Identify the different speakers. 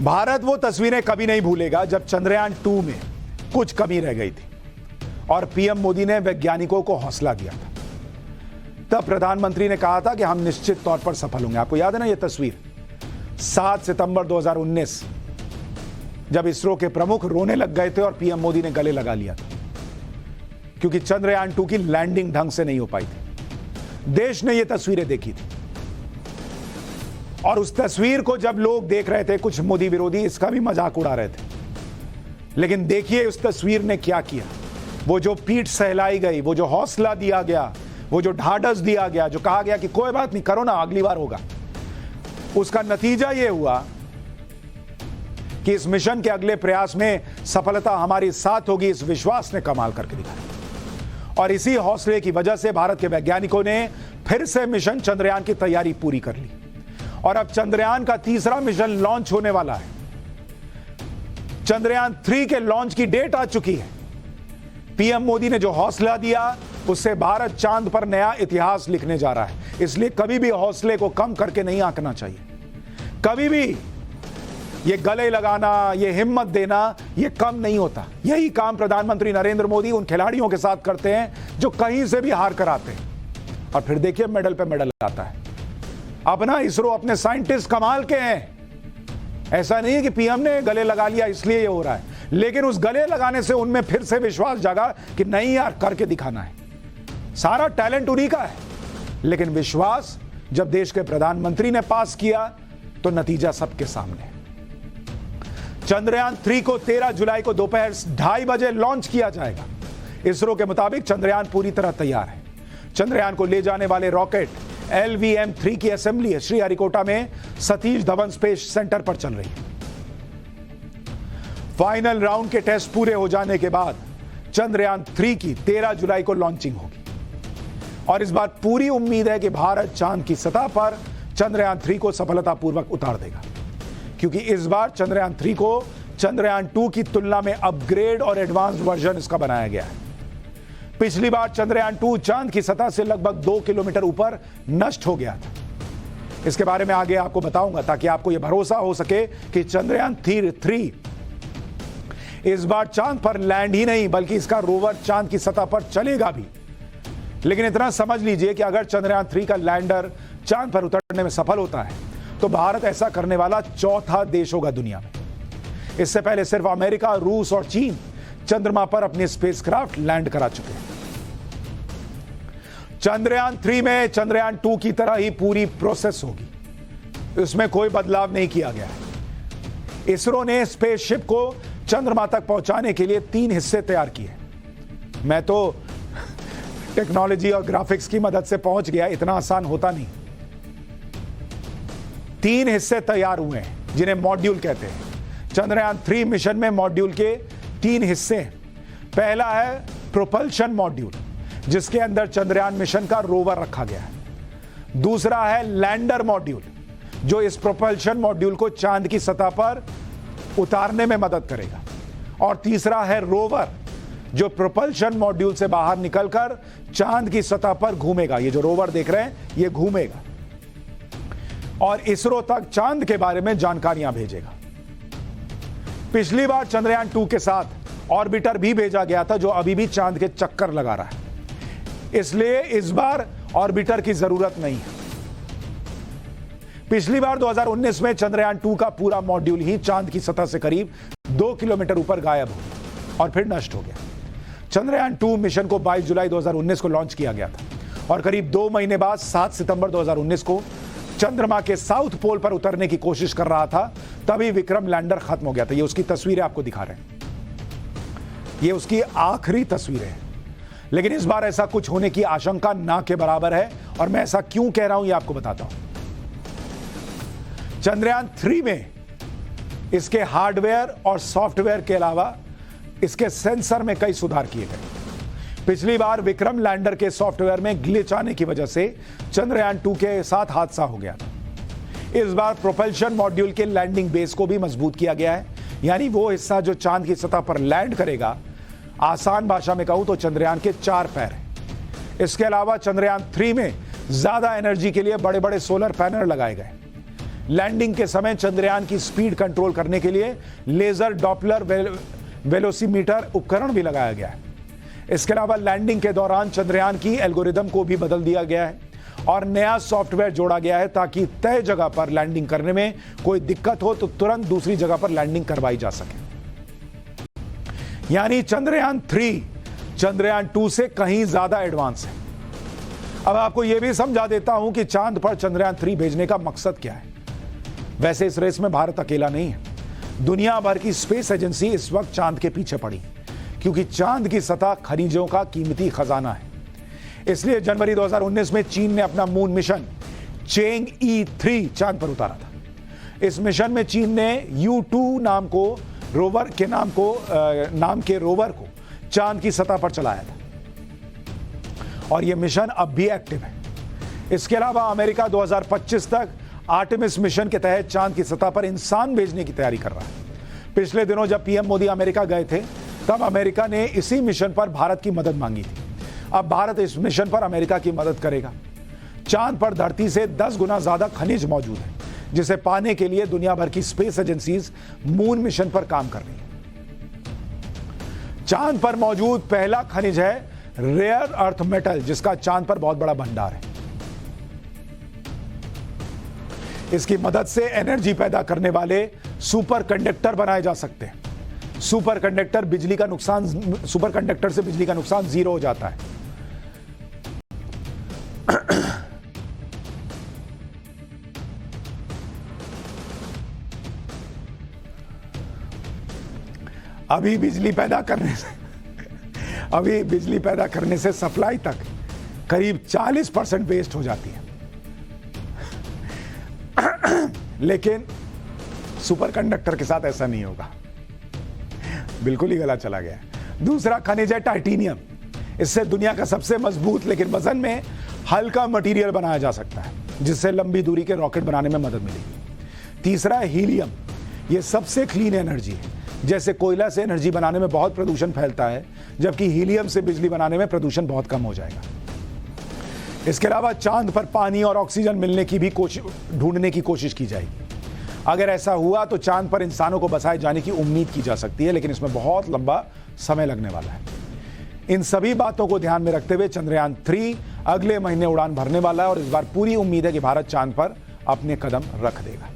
Speaker 1: भारत वो तस्वीरें कभी नहीं भूलेगा जब चंद्रयान 2 में कुछ कमी रह गई थी और पीएम मोदी ने वैज्ञानिकों को हौसला दिया था। तब प्रधानमंत्री ने कहा था कि हम निश्चित तौर पर सफल होंगे। आपको याद है ना ये तस्वीर, 7 सितंबर 2019, जब इसरो के प्रमुख रोने लग गए थे और पीएम मोदी ने गले लगा लिया था क्योंकि चंद्रयान 2 की लैंडिंग ढंग से नहीं हो पाई थी। देश ने ये तस्वीरें देखी थी और उस तस्वीर को जब लोग देख रहे थे, कुछ मोदी विरोधी इसका भी मजाक उड़ा रहे थे, लेकिन देखिए उस तस्वीर ने क्या किया। वो जो पीठ सहलाई गई, वो जो हौसला दिया गया, वो जो ढाढ़स दिया गया, जो कहा गया कि कोई बात नहीं, करो ना, अगली बार होगा, उसका नतीजा ये हुआ कि इस मिशन के अगले प्रयास में सफलता हमारी साथ होगी। इस विश्वास ने कमाल करके दिखाया और इसी हौसले की वजह से भारत के वैज्ञानिकों ने फिर से मिशन चंद्रयान की तैयारी पूरी कर ली और अब चंद्रयान का तीसरा मिशन लॉन्च होने वाला है। चंद्रयान 3 के लॉन्च की डेट आ चुकी है। पीएम मोदी ने जो हौसला दिया उससे भारत चांद पर नया इतिहास लिखने जा रहा है। इसलिए कभी भी हौसले को कम करके नहीं आंकना चाहिए। कभी भी ये गले लगाना, ये हिम्मत देना, ये कम नहीं होता। यही काम प्रधानमंत्री नरेंद्र मोदी उन खिलाड़ियों के साथ करते हैं जो कहीं से भी हार कर आते हैं और फिर देखिए मेडल पे मेडल आता है। अपना इसरो, अपने साइंटिस्ट कमाल के हैं। ऐसा नहीं है कि पीएम ने गले लगा लिया इसलिए ये हो रहा है, लेकिन उस गले लगाने से उनमें फिर से विश्वास जागा कि नहीं यार, करके दिखाना है। सारा टैलेंट उन्हीं का है, लेकिन विश्वास जब देश के प्रधानमंत्री ने पास किया तो नतीजा सबके सामने। चंद्रयान 3 को 13 जुलाई को दोपहर 2:30 बजे लॉन्च किया जाएगा। इसरो के मुताबिक चंद्रयान पूरी तरह तैयार है। चंद्रयान को ले जाने वाले रॉकेट LVM-3 की असेंबली श्रीहरिकोटा में सतीश धवन स्पेस सेंटर पर चल रही है। फाइनल राउंड के टेस्ट पूरे हो जाने के बाद चंद्रयान 3 की 13 जुलाई को लॉन्चिंग होगी और इस बार पूरी उम्मीद है कि भारत चांद की सतह पर चंद्रयान 3 को सफलतापूर्वक उतार देगा, क्योंकि इस बार चंद्रयान 3 को चंद्रयान 2 की तुलना में अपग्रेड और एडवांस्ड वर्जन इसका बनाया गया है। पिछली बार चंद्रयान 2 चांद की सतह से लगभग 2 किलोमीटर ऊपर नष्ट हो गया था। इसके बारे में आगे आपको बताऊंगा ताकि आपको यह भरोसा हो सके कि चंद्रयान 3 इस बार चांद पर लैंड ही नहीं बल्कि इसका रोवर चांद की सतह पर चलेगा भी। लेकिन इतना समझ लीजिए कि अगर चंद्रयान 3 का लैंडर चांद पर उतरने में सफल होता है तो भारत ऐसा करने वाला चौथा देश होगा दुनिया में। इससे पहले सिर्फ अमेरिका, रूस और चीन चंद्रमा पर अपने स्पेसक्राफ्ट लैंड करा चुके हैं। चंद्रयान 3 में चंद्रयान 2 की तरह ही पूरी प्रोसेस होगी, इसमें कोई बदलाव नहीं किया गया है। इसरो ने स्पेसशिप को चंद्रमा तक पहुंचाने के लिए 3 हिस्से तैयार किए। मैं तो टेक्नोलॉजी और ग्राफिक्स की मदद से पहुंच गया, इतना आसान होता नहीं। 3 हिस्से तैयार हुए हैं जिन्हें मॉड्यूल कहते हैं। चंद्रयान 3 मिशन में मॉड्यूल के 3 हिस्से हैं। पहला है प्रोपल्शन मॉड्यूल, जिसके अंदर चंद्रयान मिशन का रोवर रखा गया है। दूसरा है लैंडर मॉड्यूल, जो इस प्रोपल्शन मॉड्यूल को चांद की सतह पर उतारने में मदद करेगा। और तीसरा है रोवर, जो प्रोपल्शन मॉड्यूल से बाहर निकलकर चांद की सतह पर घूमेगा। ये जो रोवर देख रहे हैं ये घूमेगा और इसरो तक चांद के बारे में जानकारियां भेजेगा। पिछली बार चंद्रयान 2 के साथ ऑर्बिटर भी भेजा गया था, जो अभी भी चांद के चक्कर लगा रहा है, इसलिए इस बार ऑर्बिटर की जरूरत नहीं है। पिछली बार 2019 में चंद्रयान 2 का पूरा मॉड्यूल ही चांद की सतह से करीब 2 किलोमीटर ऊपर गायब हो गया और फिर नष्ट हो गया। चंद्रयान 2 मिशन को 22 जुलाई 2019 को लॉन्च किया गया था और करीब 2 महीने बाद 7 सितंबर 2019 को चंद्रमा के साउथ पोल पर उतरने की कोशिश कर रहा था, तभी विक्रम लैंडर खत्म हो गया था। ये उसकी तस्वीरें आपको दिखा रहे हैं, ये उसकी आखिरी तस्वीरें हैं। लेकिन इस बार ऐसा कुछ होने की आशंका ना के बराबर है और मैं ऐसा क्यों कह रहा हूं ये आपको बताता हूं। चंद्रयान 3 में इसके हार्डवेयर और सॉफ्टवेयर के अलावा इसके सेंसर में कई सुधार किए गए। पिछली बार विक्रम लैंडर के सॉफ्टवेयर में ग्लिच आने की वजह से चंद्रयान 2 के साथ हादसा हो गया था। इस बार प्रोपल्शन मॉड्यूल के लैंडिंग बेस को भी मजबूत किया गया है, यानी वो हिस्सा जो चांद की सतह पर लैंड करेगा। आसान भाषा में कहूं तो चंद्रयान के 4 पैर हैं। इसके अलावा चंद्रयान 3 में ज्यादा एनर्जी के लिए बड़े बड़े सोलर पैनल लगाए गए। लैंडिंग के समय चंद्रयान की स्पीड कंट्रोल करने के लिए लेजर डॉपलर वेलोसीमीटर उपकरण भी लगाया गया है। इसके अलावा लैंडिंग के दौरान चंद्रयान की एल्गोरिदम को भी बदल दिया गया है और नया सॉफ्टवेयर जोड़ा गया है ताकि तय जगह पर लैंडिंग करने में कोई दिक्कत हो तो तुरंत दूसरी जगह पर लैंडिंग करवाई जा सके। यानी चंद्रयान 3 चंद्रयान 2 से कहीं ज्यादा एडवांस है। अब आपको यह भी समझा देता हूं कि चांद पर चंद्रयान 3 भेजने का मकसद क्या है। वैसे इस रेस में भारत अकेला नहीं है, दुनिया भर की स्पेस एजेंसी इस वक्त चांद के पीछे पड़ी, क्योंकि चांद की सतह खनिजों का कीमती खजाना है। इसलिए जनवरी 2019 में चीन ने अपना मून मिशन चेंग-ई 3 चांद पर उतारा था। इस मिशन में चीन ने U2 नाम के रोवर को चांद की सतह पर चलाया था और यह मिशन अब भी एक्टिव है। इसके अलावा अमेरिका 2025 तक आर्टेमिस मिशन के तहत चांद की सतह पर इंसान भेजने की तैयारी कर रहा है। पिछले दिनों जब पीएम मोदी अमेरिका गए थे तब अमेरिका ने इसी मिशन पर भारत की मदद मांगी थी। अब भारत इस मिशन पर अमेरिका की मदद करेगा। चांद पर धरती से 10 गुना ज्यादा खनिज मौजूद है, जिसे पाने के लिए दुनिया भर की स्पेस एजेंसीज मून मिशन पर काम कर रही है। चांद पर मौजूद पहला खनिज है रेयर अर्थ मेटल, जिसका चांद पर बहुत बड़ा भंडार है। इसकी मदद से एनर्जी पैदा करने वाले सुपर कंडक्टर बनाए जा सकते हैं। सुपर कंडक्टर से बिजली का नुकसान 0 हो जाता है। अभी बिजली पैदा करने से सप्लाई तक करीब 40% वेस्ट हो जाती है। लेकिन सुपर कंडक्टर के साथ ऐसा नहीं होगा, बिल्कुल ही गला चला गया। दूसरा खनिज है टाइटेनियम। इससे दुनिया का सबसे मजबूत लेकिन वजन में हल्का मटेरियल बनाया जा सकता है, जिससे लंबी दूरी के रॉकेट बनाने में मदद मिलेगी। तीसरा है हीलियम। यह सबसे क्लीन एनर्जी है। जैसे कोयला से एनर्जी बनाने में बहुत प्रदूषण फैलता है, जबकि हीलियम से बिजली बनाने में प्रदूषण बहुत कम हो जाएगा। इसके अलावा चांद पर पानी और ऑक्सीजन मिलने की भी ढूंढने की कोशिश की जाएगी। अगर ऐसा हुआ तो चांद पर इंसानों को बसाए जाने की उम्मीद की जा सकती है, लेकिन इसमें बहुत लंबा समय लगने वाला है। इन सभी बातों को ध्यान में रखते हुए चंद्रयान 3 अगले महीने उड़ान भरने वाला है और इस बार पूरी उम्मीद है कि भारत चांद पर अपने कदम रख देगा।